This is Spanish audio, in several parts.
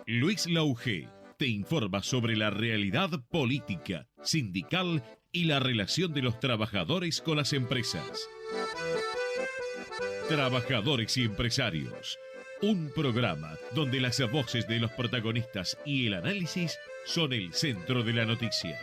Luis Lauge te informa sobre la realidad política, sindical y la relación de los trabajadores con las empresas. Trabajadores y empresarios. Un programa donde las voces de los protagonistas y el análisis son el centro de la noticia.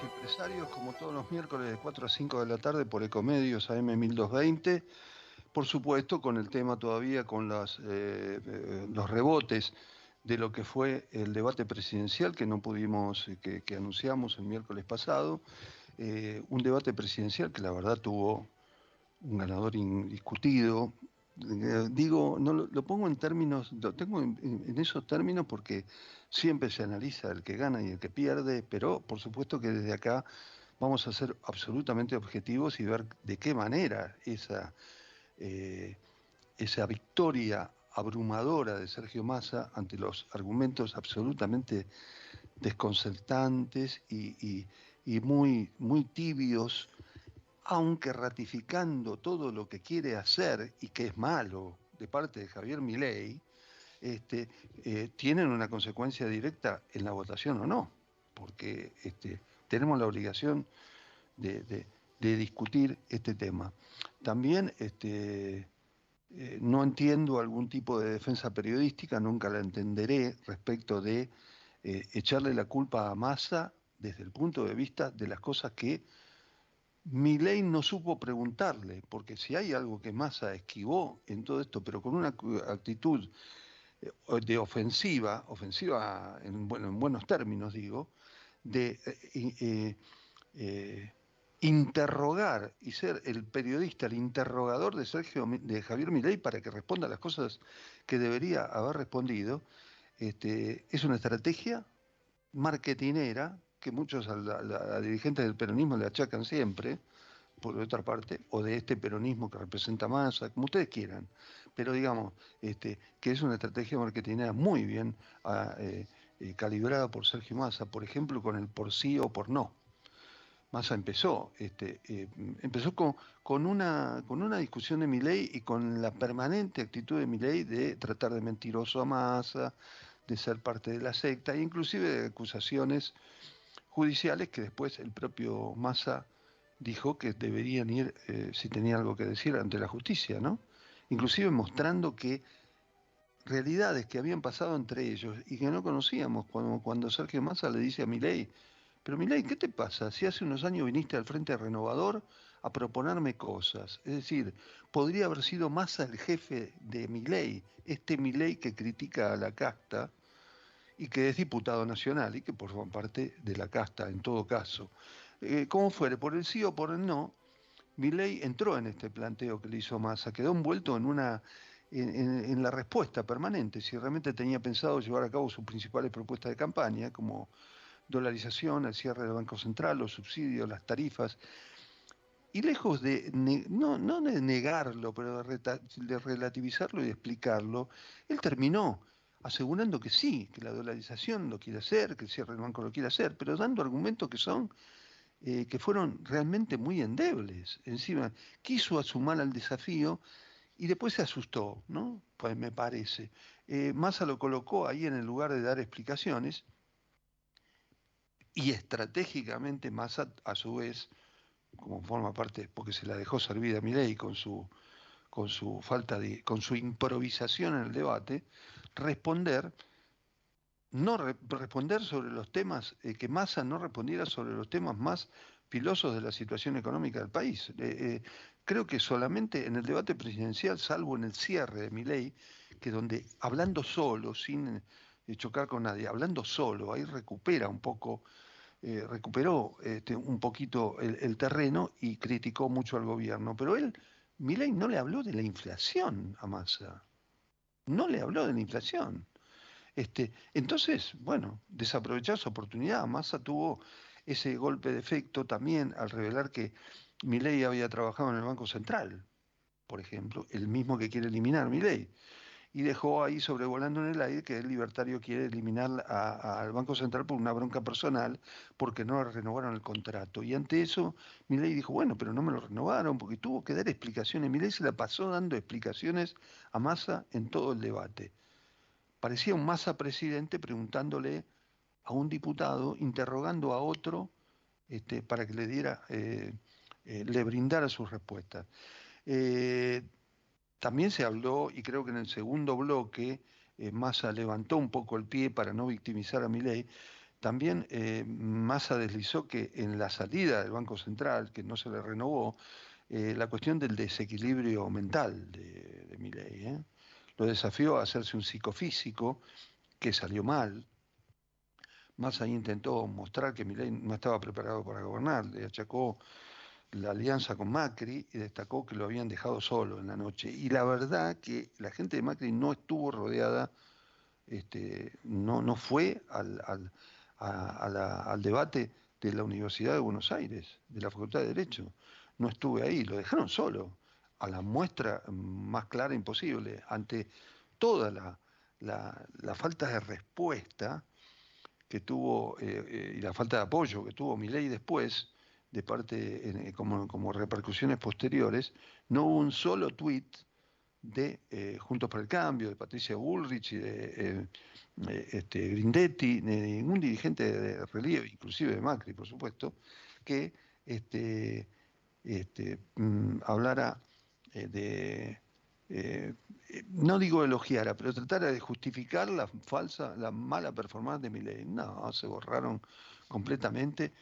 Empresarios, como todos los miércoles de 4 a 5 de la tarde por Ecomedios AM 1220, por supuesto con el tema todavía, con los rebotes de lo que fue el debate presidencial que no pudimos, que anunciamos el miércoles pasado, un debate presidencial que la verdad tuvo un ganador indiscutido. Digo, no lo pongo en términos, lo tengo en esos términos porque siempre se analiza el que gana y el que pierde, pero por supuesto que desde acá vamos a ser absolutamente objetivos y ver de qué manera esa victoria abrumadora de Sergio Massa ante los argumentos absolutamente desconcertantes y muy, muy tibios, aunque ratificando todo lo que quiere hacer y que es malo de parte de Javier Milei, tienen una consecuencia directa en la votación o no, porque tenemos la obligación de discutir este tema. También no entiendo algún tipo de defensa periodística, nunca la entenderé respecto de echarle la culpa a Massa desde el punto de vista de las cosas que Milei no supo preguntarle, porque si hay algo que Massa esquivó en todo esto, pero con una actitud de ofensiva en buenos términos digo, de interrogar y ser el periodista, el interrogador de Javier Milei para que responda las cosas que debería haber respondido, es una estrategia marketinera que muchos a dirigentes del peronismo le achacan siempre, por otra parte, o de este peronismo que representa Massa, como ustedes quieran, pero digamos que es una estrategia marketinera muy bien calibrada por Sergio Massa, por ejemplo, con el por sí o por no. Massa empezó con una discusión de Milei y con la permanente actitud de Milei de tratar de mentiroso a Massa, de ser parte de la secta, e inclusive de acusaciones judiciales que después el propio Massa dijo que deberían ir, si tenía algo que decir, ante la justicia, ¿no? Inclusive mostrando que realidades que habían pasado entre ellos y que no conocíamos, cuando Sergio Massa le dice a Milei, pero Milei, ¿qué te pasa? Si hace unos años viniste al Frente Renovador a proponerme cosas. Es decir, podría haber sido Massa el jefe de Milei, este Milei que critica a la casta y que es diputado nacional y que forma parte de la casta en todo caso. Como fuere, por el sí o por el no, Milei entró en este planteo que le hizo Massa, quedó envuelto en la respuesta permanente, si realmente tenía pensado llevar a cabo sus principales propuestas de campaña, como dolarización, el cierre del Banco Central, los subsidios, las tarifas, y lejos de, no de negarlo, pero de relativizarlo y de explicarlo, él terminó asegurando que sí, que la dolarización lo quiere hacer, que el cierre del banco lo quiere hacer, pero dando argumentos que fueron realmente muy endebles. Encima, quiso asumir al desafío y después se asustó, ¿no? Pues me parece. Massa lo colocó ahí en el lugar de dar explicaciones y estratégicamente Massa, a su vez, como forma parte, porque se la dejó servida a Milei con su improvisación en el debate, responder responder sobre los temas, que Massa no respondiera sobre los temas más pilosos de la situación económica del país. Creo que solamente en el debate presidencial, salvo en el cierre de Milei, que donde hablando solo, sin chocar con nadie, hablando solo, ahí recuperó un poquito el terreno y criticó mucho al gobierno. Pero Milei no le habló de la inflación a Massa, no le habló de la inflación. Entonces, bueno, desaprovechar su oportunidad. Massa tuvo ese golpe de efecto también al revelar que Milei había trabajado en el Banco Central, por ejemplo, el mismo que quiere eliminar Milei. y dejó ahí sobrevolando en el aire que el libertario quiere eliminar al Banco Central por una bronca personal porque no le renovaron el contrato. Y ante eso, Milei dijo, bueno, pero no me lo renovaron porque tuvo que dar explicaciones. Milei se la pasó dando explicaciones a Massa en todo el debate. Parecía un Massa presidente preguntándole a un diputado, interrogando a otro para que le diera, le brindara sus respuestas. Eh, También se habló, y creo que en el segundo bloque, Massa levantó un poco el pie para no victimizar a Milei. También Massa deslizó que en la salida del Banco Central, que no se le renovó, la cuestión del desequilibrio mental de Milei. Lo desafió a hacerse un psicofísico, que salió mal. Massa ahí intentó mostrar que Milei no estaba preparado para gobernar, le achacó la alianza con Macri y destacó que lo habían dejado solo en la noche. Y la verdad que la gente de Macri no estuvo rodeada, no fue al debate de la Universidad de Buenos Aires, de la Facultad de Derecho. No estuve ahí, lo dejaron solo, a la muestra más clara imposible, ante toda la falta de respuesta que tuvo y la falta de apoyo que tuvo Milei después, de parte, como repercusiones posteriores, no hubo un solo tuit de Juntos por el Cambio, de Patricia Bullrich y de Grindetti, de ningún dirigente de relieve, inclusive de Macri, por supuesto, que hablara de, eh, no digo elogiara, pero tratara de justificar la mala performance de Milei. No, se borraron completamente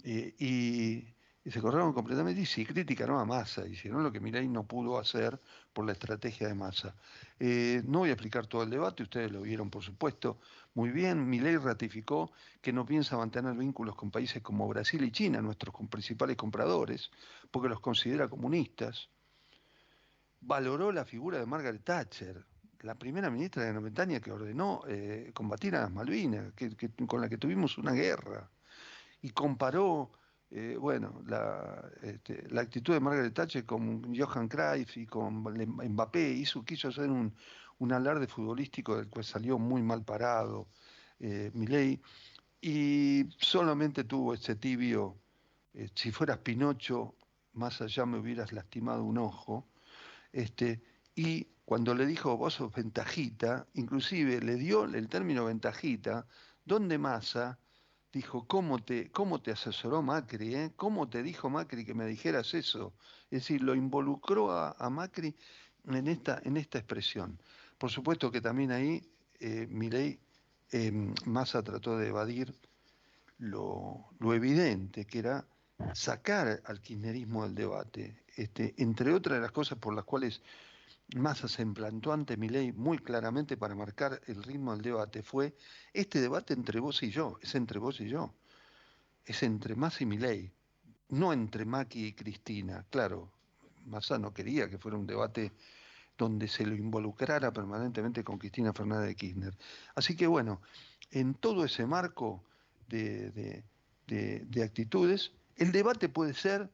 eh, y, y se borraron completamente y sí criticaron a Massa, hicieron lo que Milei no pudo hacer por la estrategia de Massa. No voy a explicar todo el debate, ustedes lo vieron por supuesto muy bien. Milei ratificó que no piensa mantener vínculos con países como Brasil y China, nuestros principales compradores, porque los considera comunistas. Valoró la figura de Margaret Thatcher, la primera ministra de Gran Bretaña que ordenó combatir a las Malvinas, con la que tuvimos una guerra, y comparó, bueno, la actitud de Margaret Thatcher con Johan Cruyff y con Mbappé, quiso hacer un alarde futbolístico del cual salió muy mal parado Milei, y solamente tuvo ese tibio, si fueras Pinocho, más allá me hubieras lastimado un ojo, y cuando le dijo vos sos ventajita, inclusive le dio el término ventajita, donde Massa dijo, ¿cómo te asesoró Macri? ¿Cómo te dijo Macri que me dijeras eso? Es decir, lo involucró a Macri en esta expresión. Por supuesto que también ahí Milei, Massa trató de evadir lo evidente, que era sacar al kirchnerismo del debate. Entre otras de las cosas por las cuales Massa se implantó ante Milei muy claramente para marcar el ritmo del debate fue este debate entre vos y yo, es entre vos y yo, es entre Massa y Milei, no entre Macri y Cristina. Claro, Massa no quería que fuera un debate donde se lo involucrara permanentemente con Cristina Fernández de Kirchner. Así que bueno, en todo ese marco de actitudes, el debate puede ser,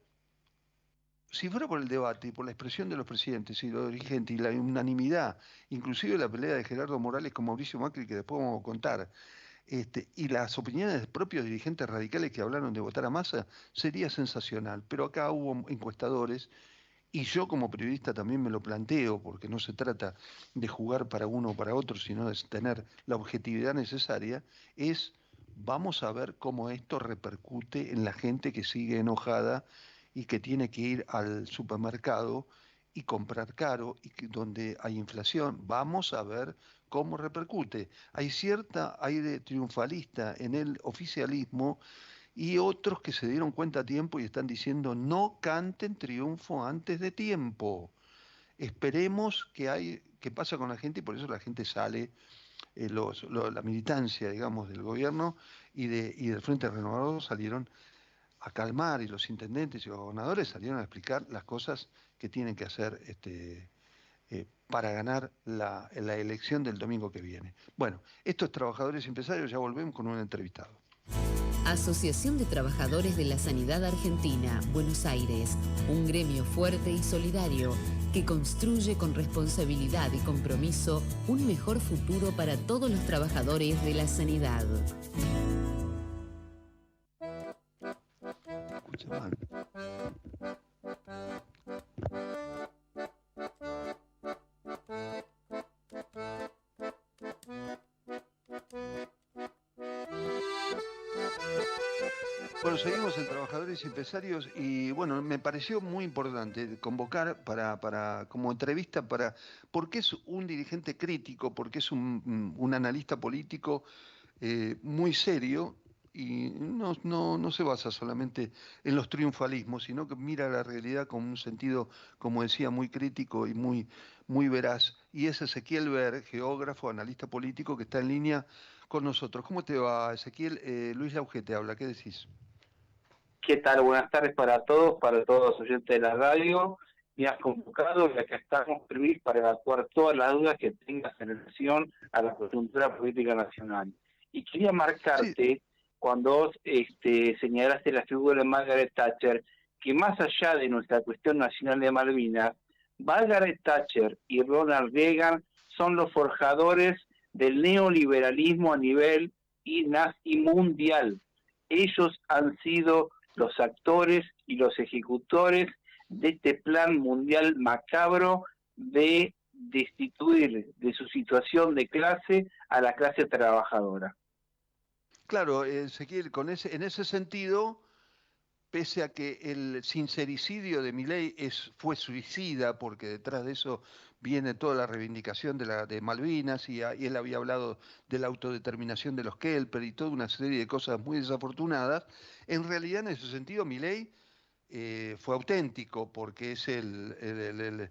si fuera por el debate y por la expresión de los presidentes y los dirigentes y la unanimidad, inclusive la pelea de Gerardo Morales con Mauricio Macri, que después vamos a contar, y las opiniones de propios dirigentes radicales que hablaron de votar a Massa, sería sensacional. Pero acá hubo encuestadores, y yo como periodista también me lo planteo, porque no se trata de jugar para uno o para otro, sino de tener la objetividad necesaria, vamos a ver cómo esto repercute en la gente que sigue enojada y que tiene que ir al supermercado y comprar caro y donde hay inflación. Vamos a ver cómo repercute. Hay cierta aire triunfalista en el oficialismo y otros que se dieron cuenta a tiempo y están diciendo no canten triunfo antes de tiempo. Esperemos qué pasa con la gente y por eso la gente sale, la militancia, digamos, del gobierno y del Frente Renovador salieron a calmar y los intendentes y los gobernadores salieron a explicar las cosas que tienen que hacer para ganar la elección del domingo que viene. Bueno, estos trabajadores y empresarios, ya volvemos con un entrevistado. Asociación de Trabajadores de la Sanidad Argentina, Buenos Aires, un gremio fuerte y solidario que construye con responsabilidad y compromiso un mejor futuro para todos los trabajadores de la sanidad. Escucha mal. Bueno, seguimos en Trabajadores y Empresarios y bueno, me pareció muy importante convocar como entrevista porque es un dirigente crítico, porque es un analista político muy serio y no se basa solamente en los triunfalismos, sino que mira la realidad con un sentido, como decía, muy crítico y muy veraz. Y es Ezequiel Ver, geógrafo, analista político, que está en línea con nosotros. ¿Cómo te va, Ezequiel? Luis Lauge te habla, ¿qué decís? ¿Qué tal? Buenas tardes para todos los oyentes de la radio. Me has convocado y acá estamos previstos para evacuar todas las dudas que tengas en relación a la coyuntura política nacional. Y quería Sí, marcarte, cuando vos señalaste la figura de Margaret Thatcher, que más allá de nuestra cuestión nacional de Malvinas, Margaret Thatcher y Ronald Reagan son los forjadores del neoliberalismo a nivel y mundial. Ellos han sido los actores y los ejecutores de este plan mundial macabro de destituir de su situación de clase a la clase trabajadora. claro, Ezequiel, en ese sentido, pese a que el sincericidio de Milei fue suicida, porque detrás de eso viene toda la reivindicación de Malvinas, y él había hablado de la autodeterminación de los Kelper y toda una serie de cosas muy desafortunadas, en realidad en ese sentido Milei fue auténtico, porque es el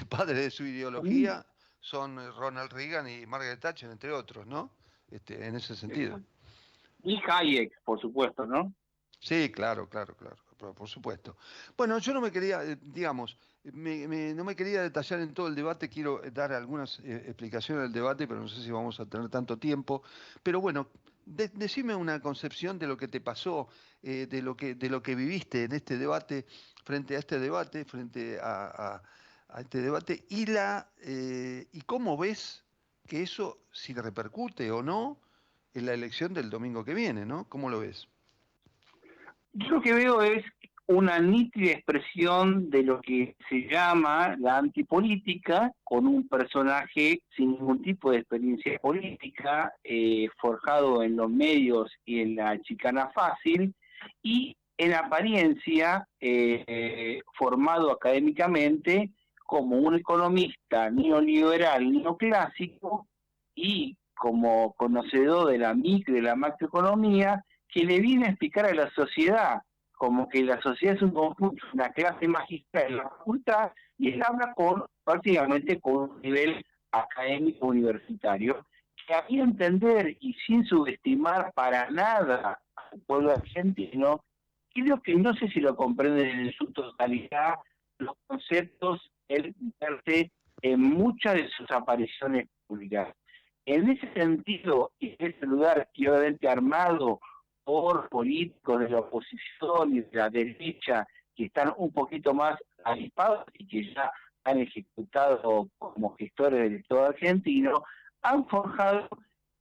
padre de su ideología, son Ronald Reagan y Margaret Thatcher, entre otros, ¿no? En ese sentido. Y Hayek, por supuesto, ¿no? Sí, claro, por supuesto. Bueno, yo no me quería, digamos, no me quería detallar en todo el debate, quiero dar algunas explicaciones del debate, pero no sé si vamos a tener tanto tiempo. Pero bueno, decime una concepción de lo que te pasó, de lo que viviste en este debate, frente a este debate, a este debate, y cómo ves que eso, si repercute o no, en la elección del domingo que viene, ¿no? ¿Cómo lo ves? Yo lo que veo es una nítida expresión de lo que se llama la antipolítica, con un personaje sin ningún tipo de experiencia política, forjado en los medios y en la chicana fácil, y en apariencia formado académicamente como un economista neoliberal, neoclásico, y como conocedor de la micro y la macroeconomía, que le viene a explicar a la sociedad, como que la sociedad es un conjunto, una clase magistral en la facultad, y él habla prácticamente con un nivel académico universitario, que a mi entender, y sin subestimar para nada al pueblo argentino, creo que no sé si lo comprenden en su totalidad, los conceptos, él vierte en muchas de sus apariciones públicas. En ese sentido, y en ese lugar que obviamente armado por políticos de la oposición y de la derecha que están un poquito más avispados y que ya han ejecutado como gestores del Estado argentino, han forjado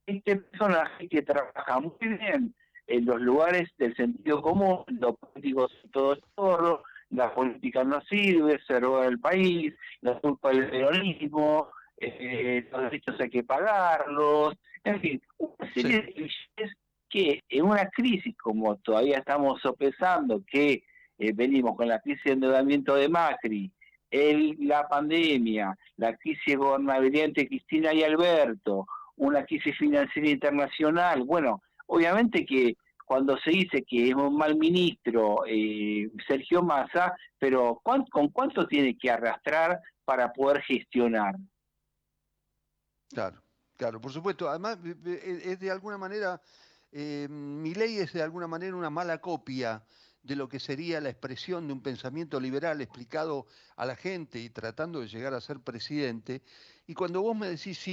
este personaje que trabaja muy bien en los lugares del sentido común, los políticos son todos chorros, la política no sirve, se roba el país, la culpa del peronismo, los derechos hay que pagarlos, en fin, una Sí. serie de clichés que en una crisis como todavía estamos sopesando, que venimos con la crisis de endeudamiento de Macri, la pandemia, la crisis de gobernabilidad entre Cristina y Alberto, una crisis financiera internacional, bueno, obviamente que cuando se dice que es un mal ministro Sergio Massa, pero ¿con cuánto tiene que arrastrar para poder gestionar? Claro, por supuesto. Además, es de alguna manera, Milei es de alguna manera una mala copia de lo que sería la expresión de un pensamiento liberal explicado a la gente y tratando de llegar a ser presidente. Y cuando vos me decís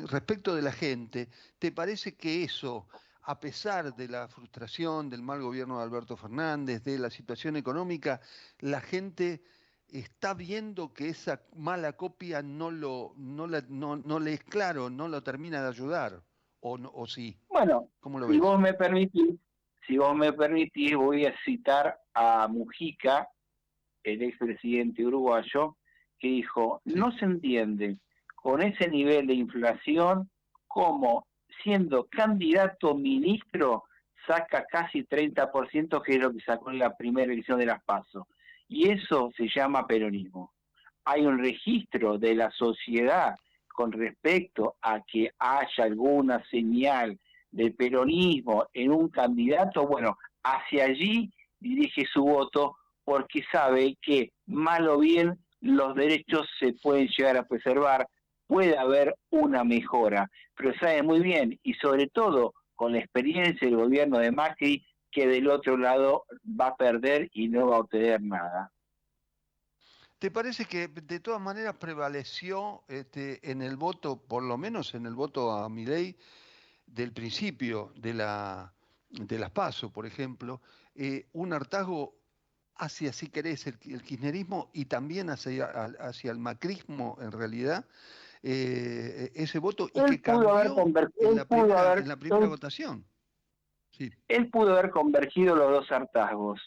respecto de la gente, ¿te parece que eso a pesar de la frustración del mal gobierno de Alberto Fernández, de la situación económica, la gente está viendo que esa mala copia no le es claro, no lo termina de ayudar, o sí. Bueno, ¿Cómo lo si ves? vos me permitís, si vos me permitís, voy a citar a Mujica, el expresidente uruguayo, que dijo, Sí. no se entiende con ese nivel de inflación cómo siendo candidato ministro saca casi 30%, que es lo que sacó en la primera elección de las PASO. Y eso se llama peronismo. Hay un registro de la sociedad con respecto a que haya alguna señal de peronismo en un candidato, bueno, hacia allí dirige su voto porque sabe que mal o bien los derechos se pueden llegar a preservar, puede haber una mejora, pero sabe muy bien, y sobre todo con la experiencia del gobierno de Macri, que del otro lado va a perder y no va a obtener nada. ¿Te parece que de todas maneras prevaleció en el voto, por lo menos en el voto a Milei, del principio de las PASO, por ejemplo, un hartazgo hacia, si querés, el kirchnerismo y también hacia el macrismo en realidad, ese voto y que cambió en la primera votación? Sí. Él pudo haber convergido los dos hartazgos,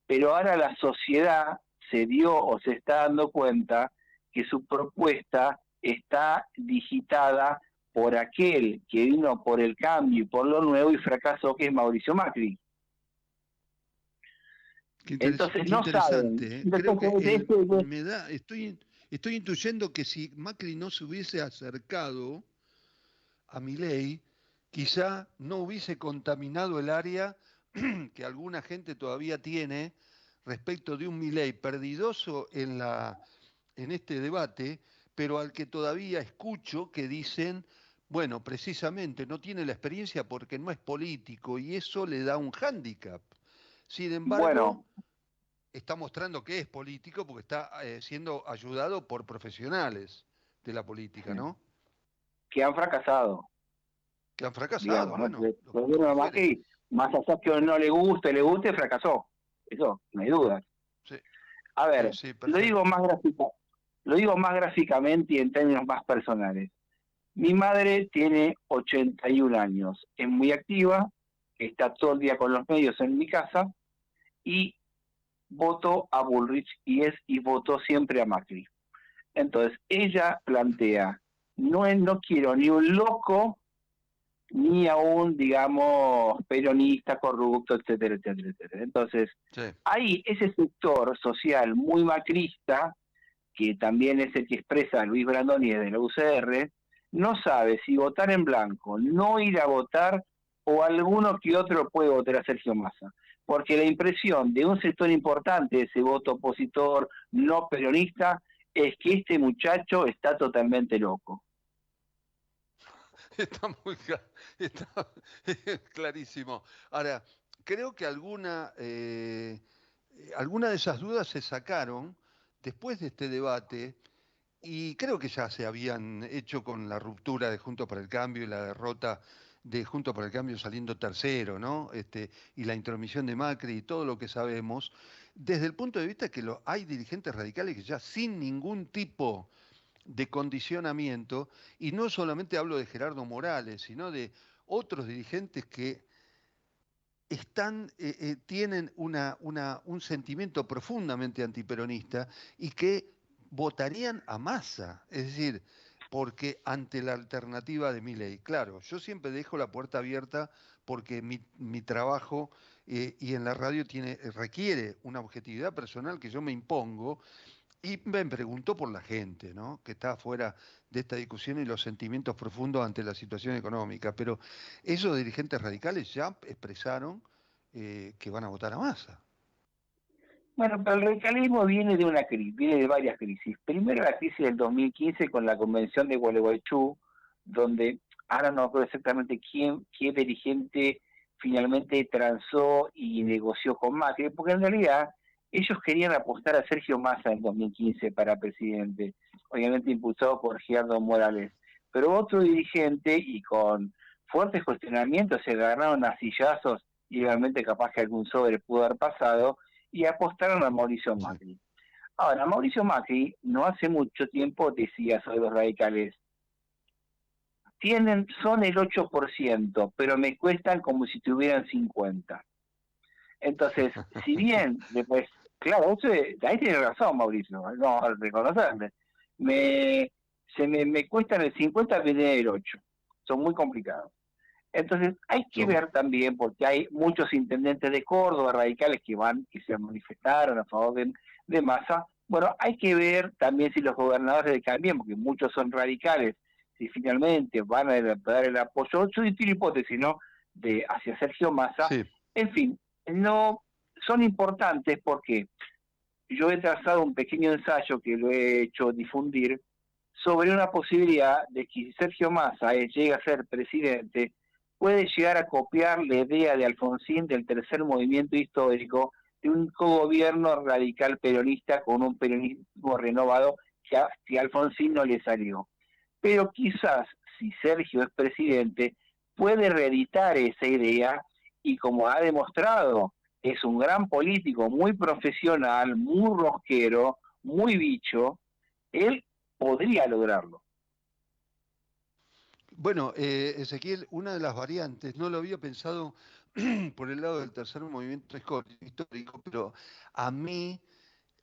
pero ahora la sociedad se dio o se está dando cuenta que su propuesta está digitada por aquel que vino por el cambio y por lo nuevo y fracasó, que es Mauricio Macri. Entonces Qué no saben. interesante, ¿eh? Creo que estoy intuyendo que si Macri no se hubiese acercado a Milei, quizá no hubiese contaminado el área que alguna gente todavía tiene respecto de un Milei perdidoso en este debate, pero al que todavía escucho que dicen, bueno, precisamente no tiene la experiencia porque no es político y eso le da un hándicap. Sin embargo, Bueno, está mostrando que es político porque está siendo ayudado por profesionales de la política, ¿no? que han fracasado, Que han fracasado, digamos, ¿no? bueno, Porque el lo gobierno que de fuere. Macri, más allá que no le guste, fracasó. Eso, no hay duda. Sí, A sí, ver, sí, lo digo perfecto. lo digo más gráficamente y en términos más personales. Mi madre tiene 81 años, es muy activa, está todo el día con los medios en mi casa y votó a Bullrich y votó siempre a Macri. Entonces, ella plantea, no quiero ni un loco ni a un, digamos, peronista corrupto, etcétera, etcétera, etcétera. Entonces, Sí. hay ese sector social muy macrista, que también es el que expresa Luis Brandoni de la UCR, no sabe si votar en blanco, no ir a votar, o alguno que otro puede votar a Sergio Massa. Porque la impresión de un sector importante de ese voto opositor no peronista es que este muchacho está totalmente loco. Está está clarísimo. Ahora, creo que alguna de esas dudas se sacaron después de este debate y creo que ya se habían hecho con la ruptura de Juntos por el Cambio y la derrota de Juntos por el Cambio saliendo tercero, ¿no? Y la intromisión de Macri y todo lo que sabemos, desde el punto de vista que hay dirigentes radicales que ya sin ningún tipo de condicionamiento, y no solamente hablo de Gerardo Morales, sino de otros dirigentes que tienen un sentimiento profundamente antiperonista y que votarían a Massa, es decir, porque ante la alternativa de Milei, claro, yo siempre dejo la puerta abierta porque mi trabajo y en la radio requiere una objetividad personal que yo me impongo y me pregunto por la gente, ¿no? Que está fuera de esta discusión y los sentimientos profundos ante la situación económica. Pero esos dirigentes radicales ya expresaron que van a votar a Massa. Bueno, pero el radicalismo viene de una crisis, viene de varias crisis. Primero la crisis del 2015 con la convención de Gualeguaychú, donde ahora no recuerdo exactamente qué dirigente finalmente transó y negoció con Macri, porque en realidad ellos querían apostar a Sergio Massa en 2015 para presidente, obviamente impulsado por Gerardo Morales. Pero otro dirigente, y con fuertes cuestionamientos, se agarraron a sillazos y realmente capaz que algún sobre pudo haber pasado, y apostaron a Mauricio Macri. Ahora, Mauricio Macri no hace mucho tiempo decía sobre los radicales, son el 8%, pero me cuestan como si tuvieran 50. Entonces, si bien, después, claro, ahí tiene razón Mauricio, no reconocerle, me cuestan el 50, viene el 8, son muy complicados. Entonces, hay que ver también, porque hay muchos intendentes de Córdoba radicales que se manifestaron a favor de Massa. Bueno, hay que ver también si los gobernadores de Cambiemos, porque muchos son radicales, si finalmente van a dar el apoyo, yo tiro hipótesis, ¿no?, hacia Sergio Massa. Sí. En fin, no son importantes porque yo he trazado un pequeño ensayo que lo he hecho difundir sobre una posibilidad de que si Sergio Massa llegue a ser presidente, puede llegar a copiar la idea de Alfonsín del tercer movimiento histórico, de un cogobierno radical peronista con un peronismo renovado que a Alfonsín no le salió. Pero quizás, si Sergio es presidente, puede reeditar esa idea y, como ha demostrado, es un gran político, muy profesional, muy rosquero, muy bicho, él podría lograrlo. Bueno, Ezequiel, una de las variantes, no lo había pensado por el lado del tercer movimiento histórico, pero a mí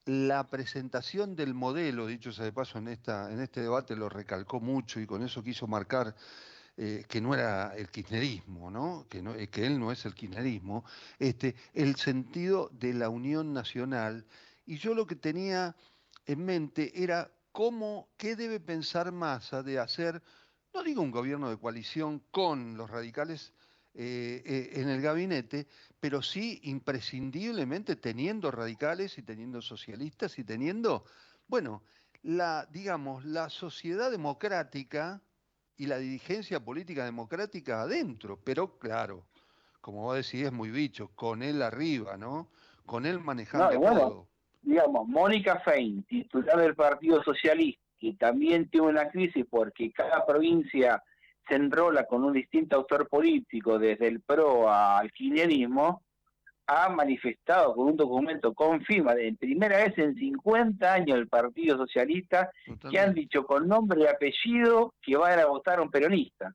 la presentación del modelo, dicho sea de paso, en este debate lo recalcó mucho y con eso quiso marcar que no era el kirchnerismo, ¿no? Que él no es el kirchnerismo, el sentido de la unión nacional. Y yo lo que tenía en mente era qué debe pensar Massa de hacer, no digo un gobierno de coalición con los radicales en el gabinete, pero sí imprescindiblemente teniendo radicales y teniendo socialistas y teniendo, bueno, digamos, la sociedad democrática y la dirigencia política democrática adentro, pero claro, como vos decís, es muy bicho, con él arriba, ¿no? Con él manejando todo. Digamos, Mónica Fein, titular del Partido Socialista, que también tiene una crisis porque cada provincia se enrola con un distinto autor político, desde el PRO al kirchnerismo, ha manifestado con un documento con firma de primera vez en 50 años el Partido Socialista, que han dicho con nombre y apellido que van a votar a un peronista.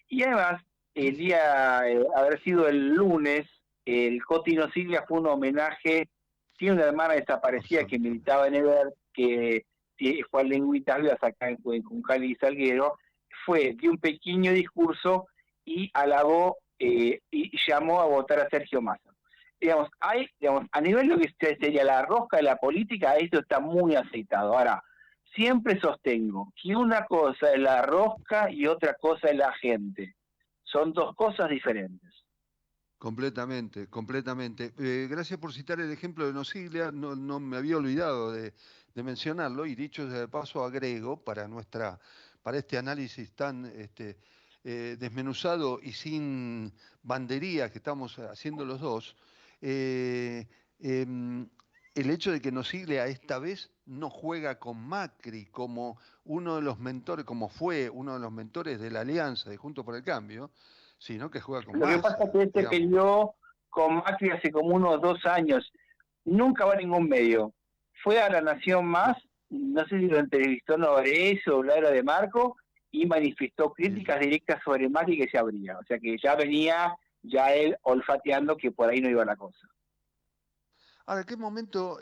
Y además, el día, haber sido el lunes, el Cotino Siglia fue un homenaje, tiene una hermana desaparecida que militaba en Eber, que fue a Lengüitas Vivas acá en Juncal y Salguero, de un pequeño discurso y alabó y llamó a votar a Sergio Massa. Digamos, a nivel de lo que sería la rosca de la política, esto está muy aceitado. Ahora, siempre sostengo que una cosa es la rosca y otra cosa es la gente. Son dos cosas diferentes. Completamente, completamente. Gracias por citar el ejemplo de Nosiglia, no me había olvidado de mencionarlo, y dicho de paso agrego para este análisis tan desmenuzado y sin banderías que estamos haciendo los dos, el hecho de que Nosiglia esta vez no juega con Macri como uno de los mentores, como fue uno de los mentores de la alianza de Juntos por el Cambio, sino que juega con Massa. Lo que pasa es que peleó con Macri hace como unos 2 años, nunca va a ningún medio. Fue a La Nación Más, no sé si lo entrevistó Novarecio o Laura de Marco, y manifestó críticas directas sobre Macri que se abría. O sea que ya venía él olfateando que por ahí no iba la cosa. Ahora, ¿qué momento?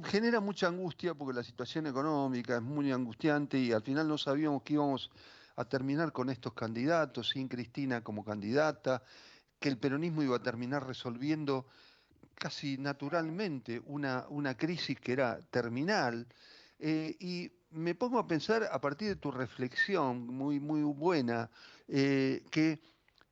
Genera mucha angustia porque la situación económica es muy angustiante y al final no sabíamos que íbamos a terminar con estos candidatos, sin Cristina como candidata, que el peronismo iba a terminar resolviendo casi naturalmente una crisis que era terminal. Y me pongo a pensar, a partir de tu reflexión muy, muy buena, que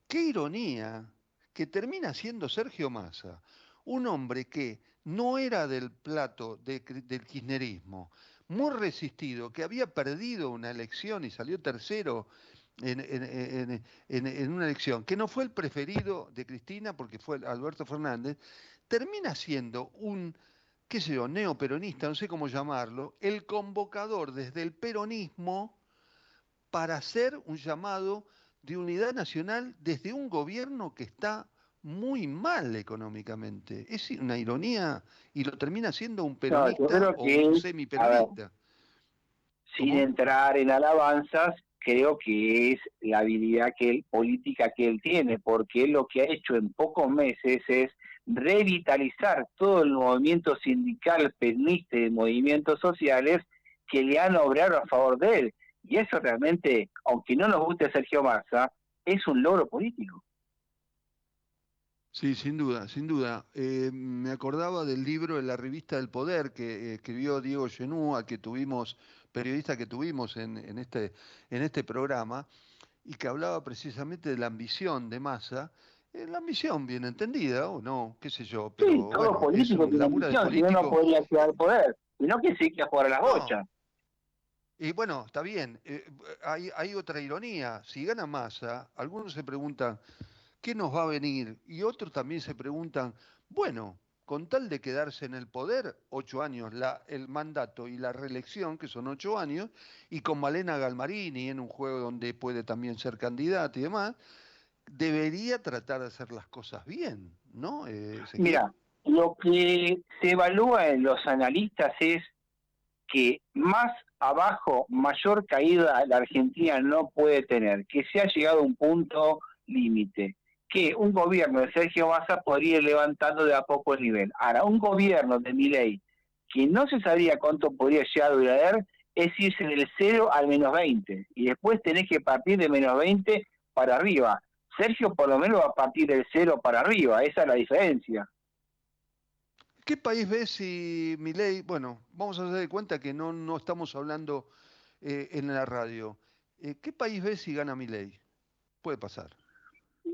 qué ironía que termina siendo Sergio Massa, un hombre que no era del plato del kirchnerismo, muy resistido, que había perdido una elección y salió tercero en una elección, que no fue el preferido de Cristina porque fue Alberto Fernández, termina siendo un, qué sé yo, neoperonista, no sé cómo llamarlo, el convocador desde el peronismo para hacer un llamado de unidad nacional desde un gobierno que está muy mal económicamente. Es una ironía y lo termina siendo un No, yo peronista creo o un que, a ver, semiperonista. sin ¿Cómo? entrar en alabanzas, creo que es la habilidad política que él tiene, porque él lo que ha hecho en pocos meses es revitalizar todo el movimiento sindical peronista y de movimientos sociales que le han obrado a favor de él. Y eso realmente, aunque no nos guste Sergio Massa, es un logro político. Sí, sin duda, sin duda. Me acordaba del libro en la revista del Poder que escribió Diego Genú, al que tuvimos, periodista que tuvimos en este programa, y que hablaba precisamente de la ambición de Massa. La ambición bien entendida, o no, qué sé yo, Sí, pero todo bueno, es político un tiene labura de ambición, si no, no político. podría quedar poder. Si no, que sí que jugar a las No, bochas. y bueno, está bien. Hay otra ironía. Si gana Massa, algunos se preguntan, ¿qué nos va a venir? Y otros también se preguntan, bueno, con tal de quedarse en el poder, 8 años, el mandato y la reelección, que son 8 años, y con Malena Galmarini en un juego donde puede también ser candidata y demás, debería tratar de hacer las cosas bien, ¿no, Ezequiel? Mira, lo que se evalúa en los analistas es que más abajo, mayor caída la Argentina no puede tener, que se ha llegado a un punto límite, que un gobierno de Sergio Massa podría ir levantando de a poco el nivel. Ahora, un gobierno de Milei que no se sabía cuánto podría llegar a durar, es irse del 0 al -20, y después tenés que partir de -20 para arriba. Sergio por lo menos va a partir del 0 para arriba, esa es la diferencia. ¿Qué país ves si Milei, bueno, vamos a hacer de cuenta que no estamos hablando en la radio. ¿Qué país ves si gana Milei? Puede pasar.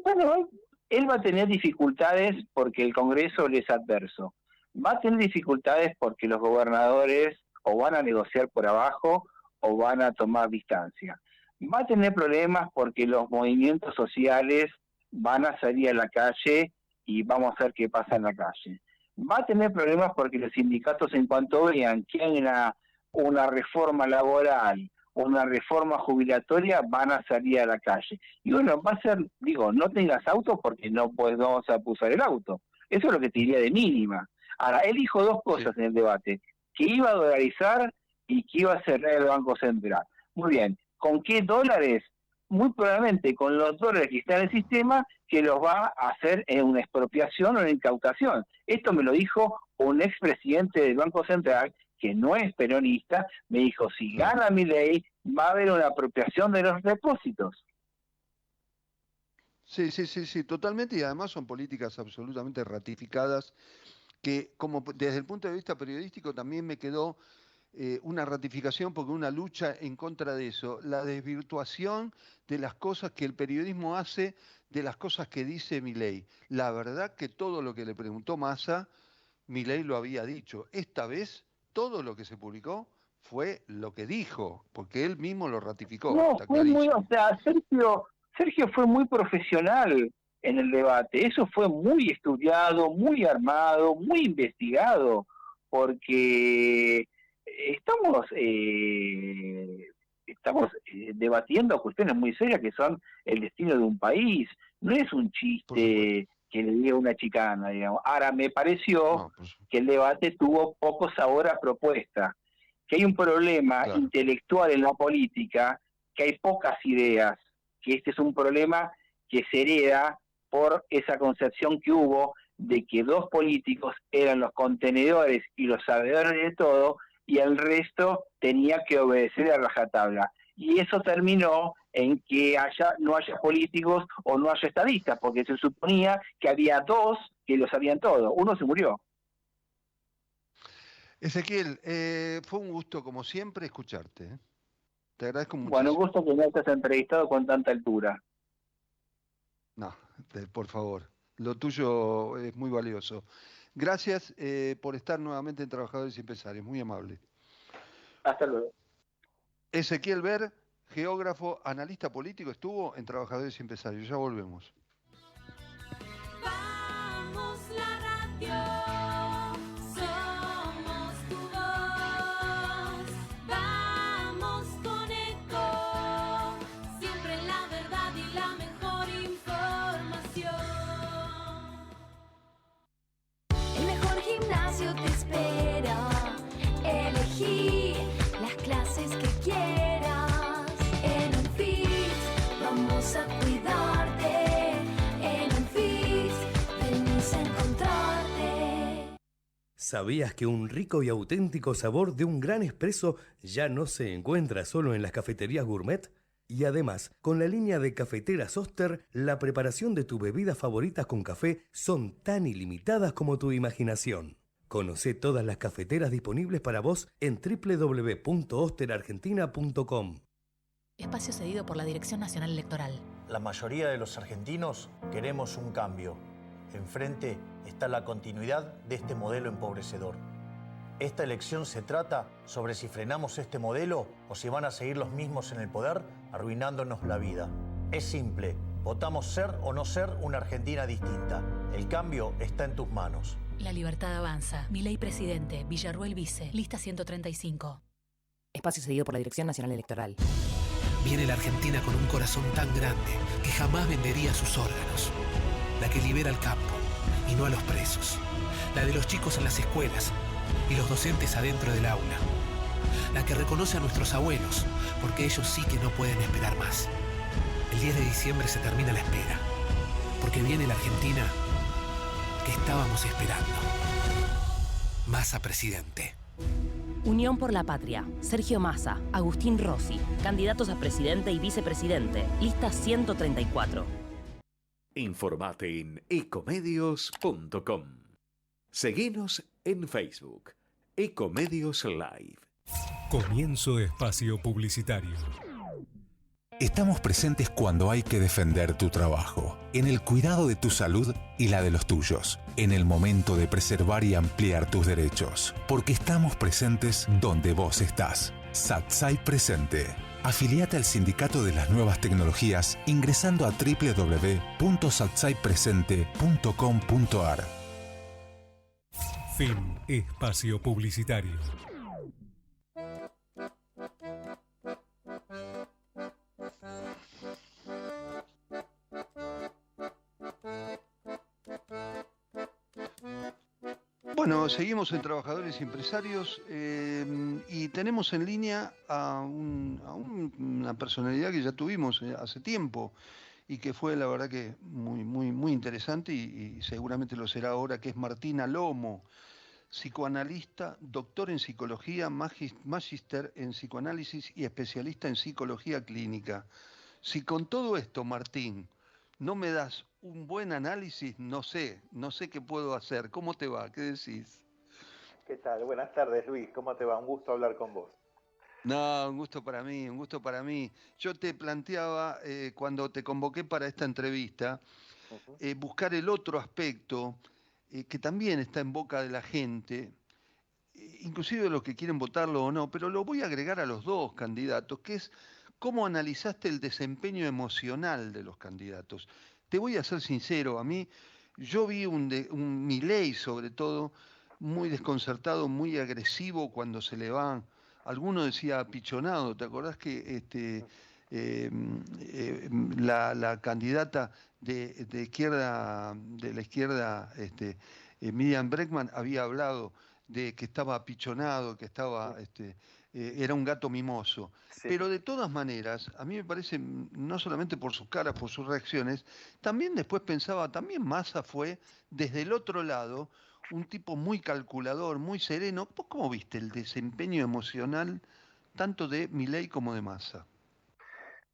Bueno, él va a tener dificultades porque el Congreso le es adverso. Va a tener dificultades porque los gobernadores o van a negociar por abajo o van a tomar distancia. Va a tener problemas porque los movimientos sociales van a salir a la calle y vamos a ver qué pasa en la calle. Va a tener problemas porque los sindicatos, en cuanto vean que hay una reforma laboral, una reforma jubilatoria, van a salir a la calle. Y bueno, va a ser, digo, no tengas auto porque no vamos a usar el auto. Eso es lo que te diría de mínima. Ahora, él dijo dos Sí. cosas en el debate, que iba a dolarizar y que iba a cerrar el Banco Central. Muy bien, ¿con qué dólares? Muy probablemente con los dólares que están en el sistema, que los va a hacer en una expropiación o en incautación. Esto me lo dijo un expresidente del Banco Central, que no es peronista, me dijo, si gana Milei, va a haber una apropiación de los depósitos. Sí, sí, sí, sí, totalmente, y además son políticas absolutamente ratificadas que como desde el punto de vista periodístico también me quedó una ratificación porque una lucha en contra de eso, la desvirtuación de las cosas que el periodismo hace, de las cosas que dice Milei. La verdad que todo lo que le preguntó Massa, Milei lo había dicho. Esta vez todo lo que se publicó fue lo que dijo, porque él mismo lo ratificó, No, está fue muy, o clarísimo. sea, Sergio fue muy profesional en el debate, eso fue muy estudiado, muy armado, muy investigado, porque estamos debatiendo cuestiones muy serias que son el destino de un país, no es un Por supuesto. chiste que le diga una chicana, digamos. Ahora, me pareció No, pues, que el debate tuvo poco sabor a propuesta, que hay un problema claro. intelectual en la política, que hay pocas ideas, que este es un problema que se hereda por esa concepción que hubo de que dos políticos eran los contenedores y los sabedores de todo, y el resto tenía que obedecer a rajatabla. Y eso terminó en que no haya políticos o no haya estadistas, porque se suponía que había dos que lo sabían todo. Uno se murió. Ezequiel, fue un gusto como siempre escucharte. Te agradezco Bueno, un muchísimo. gusto que me hayas entrevistado con tanta altura. No, por favor, lo tuyo es muy valioso. Gracias por estar nuevamente en Trabajadores y Empresarios, muy amable. Hasta luego. Ezequiel Ver, geógrafo, analista político, estuvo en Trabajadores y Empresarios. Ya volvemos. Vamos la radio, somos tu voz. Vamos con eco, siempre la verdad y la cuidarte. En el Fix venís a encontrarte. ¿Sabías que un rico y auténtico sabor de un gran espresso ya no se encuentra solo en las cafeterías gourmet? Y además, con la línea de cafeteras Oster, la preparación de tus bebidas favoritas con café son tan ilimitadas como tu imaginación. Conoce todas las cafeteras disponibles para vos en www.osterargentina.com. Espacio cedido por la Dirección Nacional Electoral. La mayoría de los argentinos queremos un cambio. Enfrente está la continuidad de este modelo empobrecedor. Esta elección se trata sobre si frenamos este modelo o si van a seguir los mismos en el poder, arruinándonos la vida. Es simple, votamos ser o no ser una Argentina distinta. El cambio está en tus manos. La libertad avanza. Milei presidente, Villarruel vice, lista 135. Espacio cedido por la Dirección Nacional Electoral. Viene la Argentina con un corazón tan grande que jamás vendería sus órganos. La que libera al campo y no a los presos. La de los chicos en las escuelas y los docentes adentro del aula. La que reconoce a nuestros abuelos, porque ellos sí que no pueden esperar más. El 10 de diciembre se termina la espera, porque viene la Argentina que estábamos esperando. Massa presidente. Unión por la Patria. Sergio Massa, Agustín Rossi, candidatos a presidente y vicepresidente. Lista 134. Informate en ecomedios.com. Seguinos en Facebook. Ecomedios Live. Comienzo espacio publicitario. Estamos presentes cuando hay que defender tu trabajo, en el cuidado de tu salud y la de los tuyos, en el momento de preservar y ampliar tus derechos, porque estamos presentes donde vos estás. Satsai Presente. Afiliate al Sindicato de las Nuevas Tecnologías ingresando a www.satsaipresente.com.ar. Fin espacio publicitario. Bueno, seguimos en Trabajadores y Empresarios y tenemos en línea a una personalidad que ya tuvimos hace tiempo y que fue la verdad que muy interesante y seguramente lo será ahora, que es Martina Lomo, psicoanalista, doctor en psicología, magíster en psicoanálisis y especialista en psicología clínica. Si con todo esto, Martín, no me das un buen análisis, no sé qué puedo hacer. ¿Cómo te va? ¿Qué decís? ¿Qué tal? Buenas tardes, Luis. ¿Cómo te va? Un gusto hablar con vos. No, un gusto para mí. Yo te planteaba, cuando te convoqué para esta entrevista, buscar el otro aspecto que también está en boca de la gente, inclusive de los que quieren votarlo o no, pero lo voy a agregar a los dos candidatos, que es cómo analizaste el desempeño emocional de los candidatos. Te voy a ser sincero, yo vi un Milei sobre todo muy desconcertado, muy agresivo cuando se le van. Alguno decía apichonado. ¿Te acordás que la candidata de la izquierda, Miriam Bregman, había hablado de que estaba apichonado, que estaba, era un gato mimoso? Sí. Pero de todas maneras, a mí me parece, no solamente por sus caras, por sus reacciones, también después pensaba, también Massa fue desde el otro lado un tipo muy calculador, muy sereno. ¿Vos cómo viste el desempeño emocional tanto de Milei como de Massa?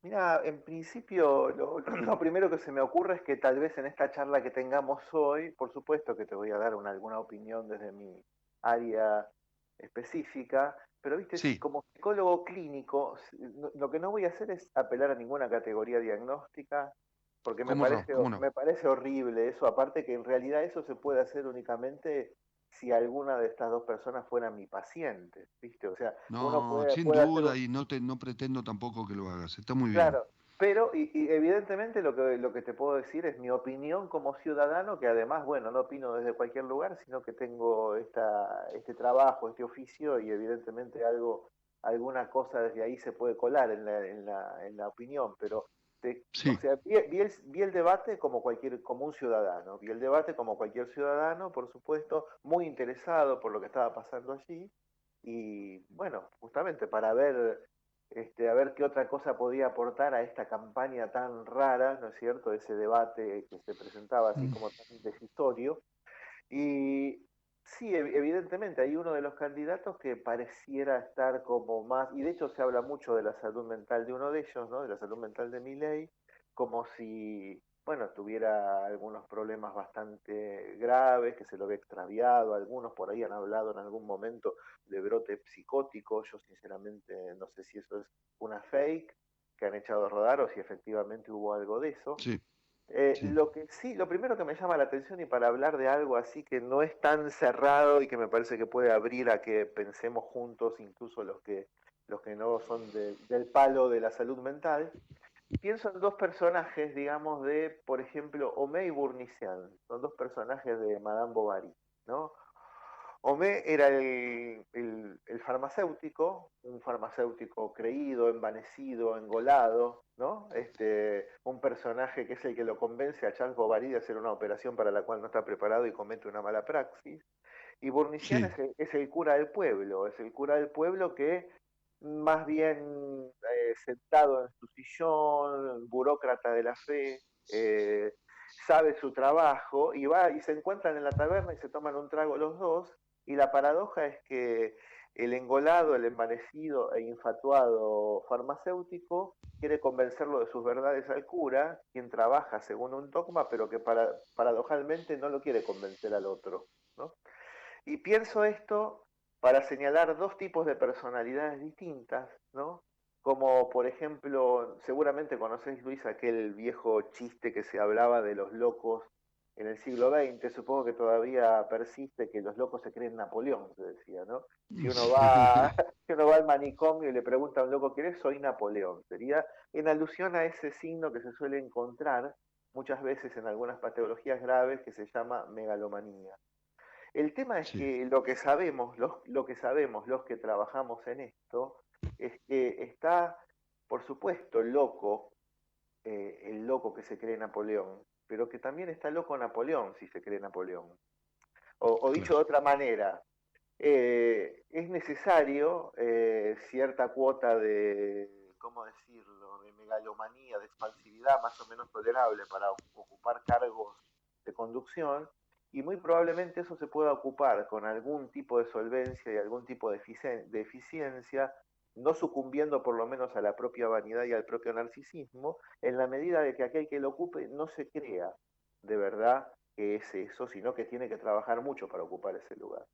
Mira, en principio lo primero que se me ocurre es que tal vez en esta charla que tengamos hoy, por supuesto que te voy a dar alguna opinión desde mi área específica, pero viste, sí, como psicólogo clínico, lo que no voy a hacer es apelar a ninguna categoría diagnóstica, porque me parece horrible eso, aparte que en realidad eso se puede hacer únicamente si alguna de estas dos personas fuera mi paciente, ¿viste? O sea, no, sin duda, y no pretendo tampoco que lo hagas, está muy bien. Claro, pero y evidentemente lo que te puedo decir es mi opinión como ciudadano, que además, bueno, no opino desde cualquier lugar, sino que tengo este trabajo, este oficio, y evidentemente alguna cosa desde ahí se puede colar en la opinión, pero sí. O sea, vi el debate como un ciudadano, vi el debate como cualquier ciudadano, por supuesto, muy interesado por lo que estaba pasando allí, y bueno, justamente para ver a ver qué otra cosa podía aportar a esta campaña tan rara, ¿no es cierto? Ese debate que se presentaba así como tan decisório. Y sí, evidentemente hay uno de los candidatos que pareciera estar como más, y de hecho se habla mucho de la salud mental de uno de ellos, ¿no? De la salud mental de Milei, como si, bueno, tuviera algunos problemas bastante graves, que se lo ve extraviado, algunos por ahí han hablado en algún momento de brote psicótico, yo sinceramente no sé si eso es una fake que han echado a rodar o si efectivamente hubo algo de eso. Sí. Lo que sí, lo primero que me llama la atención y para hablar de algo así que no es tan cerrado y que me parece que puede abrir a que pensemos juntos, incluso los que no son del palo de la salud mental, pienso en dos personajes, digamos, de, por ejemplo, Homais y Bournisien, son dos personajes de Madame Bovary, ¿no? Homais era el farmacéutico, un farmacéutico creído, envanecido, engolado, ¿no? Un personaje que es el que lo convence a Charles Bovary de hacer una operación para la cual no está preparado y comete una mala praxis. Y Bournisien es el cura del pueblo, es el cura del pueblo que más bien sentado en su sillón, burócrata de la fe, sabe su trabajo y va y se encuentran en la taberna y se toman un trago los dos. Y la paradoja es que el engolado, el envanecido e infatuado farmacéutico quiere convencerlo de sus verdades al cura, quien trabaja según un dogma, pero que paradojalmente no lo quiere convencer al otro, ¿no? Y pienso esto para señalar dos tipos de personalidades distintas, ¿no? Como por ejemplo, seguramente conocéis, Luis, aquel viejo chiste que se hablaba de los locos en el siglo XX, supongo que todavía persiste, que los locos se creen Napoleón, se decía, ¿no? Si uno va, si uno va al manicomio y le pregunta a un loco quién es, soy Napoleón. Sería en alusión a ese signo que se suele encontrar muchas veces en algunas patologías graves que se llama megalomanía. El tema es que lo que sabemos, lo que sabemos los que trabajamos en esto, es que está, por supuesto, loco, el loco que se cree Napoleón, pero que también está loco Napoleón si se cree Napoleón. O dicho de otra manera, es necesario cierta cuota de, ¿cómo decirlo?, de megalomanía, de expansividad más o menos tolerable para ocupar cargos de conducción, y muy probablemente eso se pueda ocupar con algún tipo de solvencia y algún tipo de eficiencia, no sucumbiendo por lo menos a la propia vanidad y al propio narcisismo, en la medida de que aquel que lo ocupe no se crea de verdad que es eso, sino que tiene que trabajar mucho para ocupar ese lugar.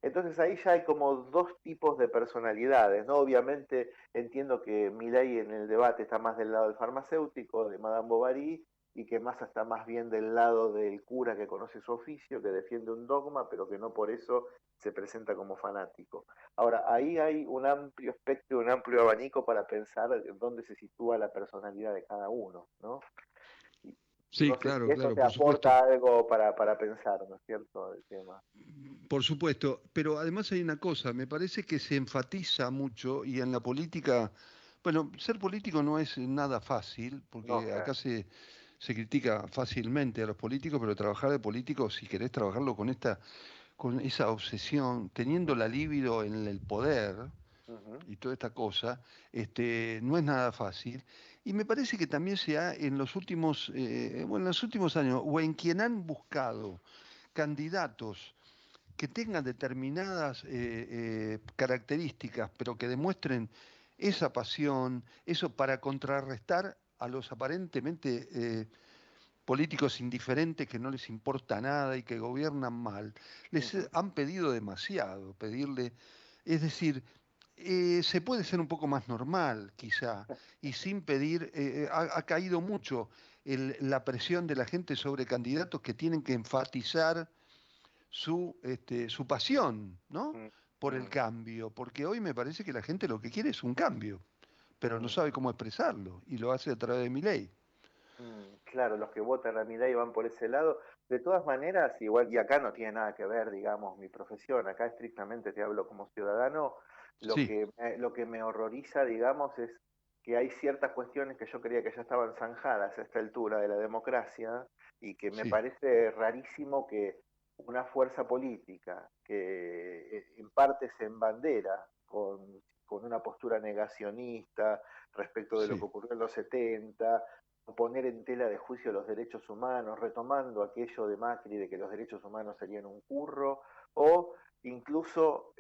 Entonces ahí ya hay como dos tipos de personalidades, ¿no? Obviamente entiendo que Milei en el debate está más del lado del farmacéutico, de Madame Bovary, y que Massa está más bien del lado del cura que conoce su oficio, que defiende un dogma, pero que no por eso se presenta como fanático. Ahora, ahí hay un amplio espectro, un amplio abanico para pensar dónde se sitúa la personalidad de cada uno, ¿no? Sí, no sé claro, si eso claro, te por supuesto. aporta algo para pensar, ¿no es cierto?, el tema. Por supuesto, pero además hay una cosa, me parece que se enfatiza mucho y en la política, bueno, ser político no es nada fácil, porque No, claro. acá se critica fácilmente a los políticos, pero trabajar de político, si querés trabajarlo con esa obsesión, teniendo la libido en el poder y toda esta cosa, no es nada fácil. Y me parece que también se ha en los últimos, bueno, en los últimos años, o en quien han buscado candidatos que tengan determinadas características, pero que demuestren esa pasión, eso para contrarrestar a los aparentemente políticos indiferentes que no les importa nada y que gobiernan mal. Les han pedido demasiado, pedirle, es decir, se puede ser un poco más normal, quizá, y sin pedir, ha caído mucho la presión de la gente sobre candidatos que tienen que enfatizar su pasión, ¿no? Por el cambio, porque hoy me parece que la gente lo que quiere es un cambio, pero no sabe cómo expresarlo, y lo hace a través de Milei. Claro, los que votan a Milei van por ese lado. De todas maneras, igual, y acá no tiene nada que ver, digamos, mi profesión, acá estrictamente te hablo como ciudadano, lo que me horroriza, digamos, es que hay ciertas cuestiones que yo creía que ya estaban zanjadas a esta altura de la democracia y que me parece rarísimo que una fuerza política que en parte se embandera con con una postura negacionista respecto de lo Sí. que ocurrió en los 70, poner en tela de juicio los derechos humanos, retomando aquello de Macri de que los derechos humanos serían un curro, o incluso,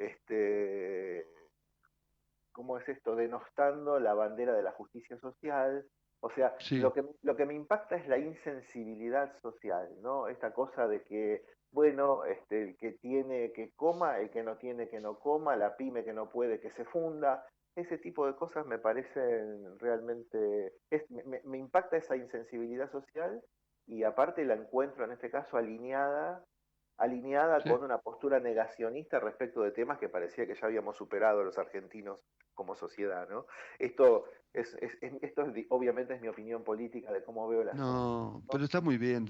¿cómo es esto? Denostando la bandera de la justicia social. O sea, Sí. lo que me impacta es la insensibilidad social, ¿no? Esta cosa de que, bueno, el que tiene que coma, el que no tiene que no coma, la pyme que no puede que se funda. Ese tipo de cosas me parecen realmente, me impacta esa insensibilidad social y aparte la encuentro en este caso alineada Sí. con una postura negacionista respecto de temas que parecía que ya habíamos superado los argentinos como sociedad, ¿no? Esto obviamente es mi opinión política de cómo veo el asunto, No, ¿no? pero está muy bien,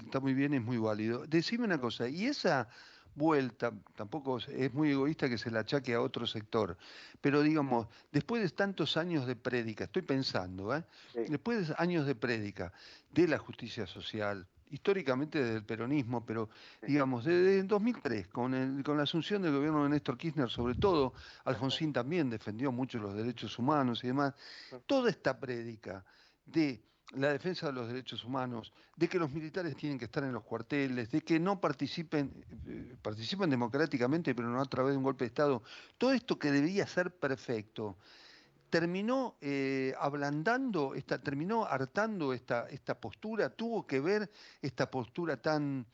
es muy válido. Decime una cosa, y esa vuelta, tampoco es muy egoísta que se la achaque a otro sector, pero digamos, después de tantos años de prédica, estoy pensando, Sí, después de años de prédica de la justicia social, históricamente desde el peronismo, pero sí, digamos, desde el 2003, con la asunción del gobierno de Néstor Kirchner, sobre todo, ajá, Alfonsín también defendió mucho los derechos humanos y demás, toda esta prédica de la defensa de los derechos humanos, de que los militares tienen que estar en los cuarteles, de que no participen democráticamente, pero no a través de un golpe de Estado, todo esto que debería ser perfecto, terminó ablandando, terminó hartando esta postura, tuvo que ver esta postura tan